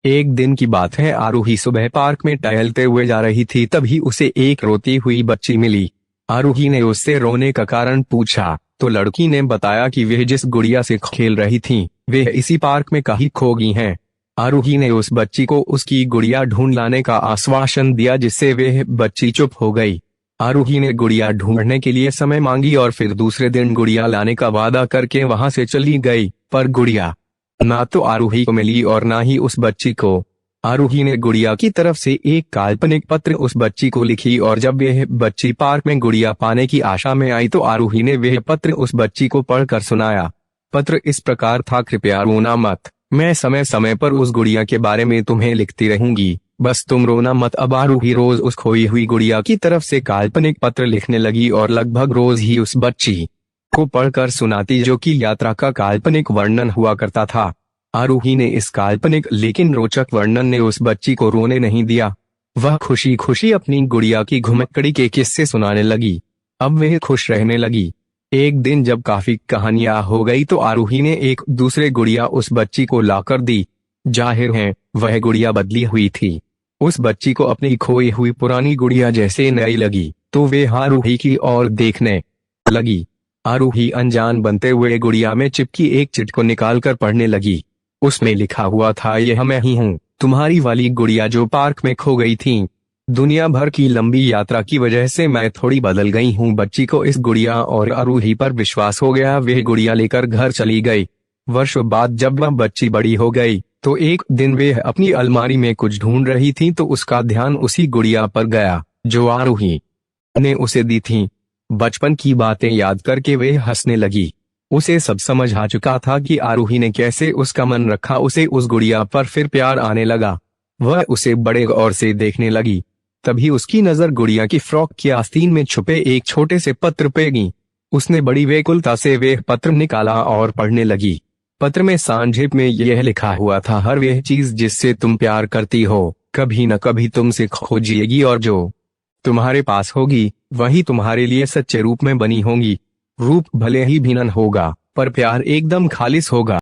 एक दिन की बात है, आरूही सुबह पार्क में टहलते हुए जा रही थी, तभी उसे एक रोती हुई बच्ची मिली। आरूही ने उससे रोने का कारण पूछा तो लड़की ने बताया कि वह जिस गुड़िया से खेल रही थी वह इसी पार्क में कहीं खो गई हैं। आरूही ने उस बच्ची को उसकी गुड़िया ढूंढ लाने का आश्वासन दिया, जिससे वह बच्ची चुप हो गई। आरूही ने गुड़िया ढूंढने के लिए समय मांगी और फिर दूसरे दिन गुड़िया लाने का वादा करके वहां से चली गई, पर गुड़िया ना तो आरूही को मिली और ना ही उस बच्ची को। आरूही ने गुड़िया की तरफ से एक काल्पनिक पत्र उस बच्ची को लिखी और जब वह बच्ची पार्क में गुड़िया पाने की आशा में आई तो आरूही ने वह पत्र उस बच्ची को पढ़कर सुनाया। पत्र इस प्रकार था, कृपया रोना मत, मैं समय समय पर उस गुड़िया के बारे में तुम्हें लिखती रहूंगी, बस तुम रोना मत। अब आरूही रोज उस खोई हुई गुड़िया की तरफ से काल्पनिक पत्र लिखने लगी और लगभग रोज ही उस बच्ची को पढ़कर सुनाती, जो कि यात्रा का काल्पनिक वर्णन हुआ करता था। आरूही ने इस काल्पनिक लेकिन रोचक वर्णन ने उस बच्ची को रोने नहीं दिया। वह खुशी खुशी अपनी गुड़िया की घुमक्कड़ी के किस्से सुनाने लगी। अब वह खुश रहने लगी। एक दिन जब काफी कहानियां हो गई तो आरूही ने एक दूसरे गुड़िया उस बच्ची को लाकर दी। जाहिर है वह गुड़िया बदली हुई थी। उस बच्ची को अपनी खोई हुई पुरानी गुड़िया जैसे नई लगी तो वे आरूही की ओर देखने लगी। आरूही अनजान बनते हुए गुड़िया में चिपकी एक चिट को निकालकर पढ़ने लगी। उसमें लिखा हुआ था, यह मैं ही हूँ, तुम्हारी वाली गुड़िया जो पार्क में खो गई थी। दुनिया भर की लंबी यात्रा की वजह से मैं थोड़ी बदल गई हूँ। बच्ची को इस गुड़िया और आरूही पर विश्वास हो गया। वह गुड़िया लेकर घर चली गई। वर्षों बाद जब वह बच्ची बड़ी हो गई तो एक दिन वह अपनी अलमारी में कुछ ढूंढ रही थी तो उसका ध्यान उसी गुड़िया पर गया जो आरूही ने उसे दी थी। बचपन की बातें याद करके वह हंसने लगी। उसे सब समझ आ चुका था कि आरूही ने कैसे उसका मन रखा। उसे उस गुड़िया पर फिर प्यार आने लगा। वह उसे बड़े गौर से देखने लगी। तभी उसकी नजर गुड़िया की फ्रॉक की आस्तीन में छुपे एक छोटे से पत्र पे गई। उसने बड़ी व्याकुलता से वह पत्र निकाला और पढ़ने लगी। पत्र में संक्षेप में यह लिखा हुआ था, हर वह चीज जिससे तुम प्यार करती हो कभी न कभी तुमसे खो जाएगी और जो तुम्हारे पास होगी वही तुम्हारे लिए सच्चे रूप में बनी होगी। रूप भले ही भिन्न होगा पर प्यार एकदम खालिस होगा।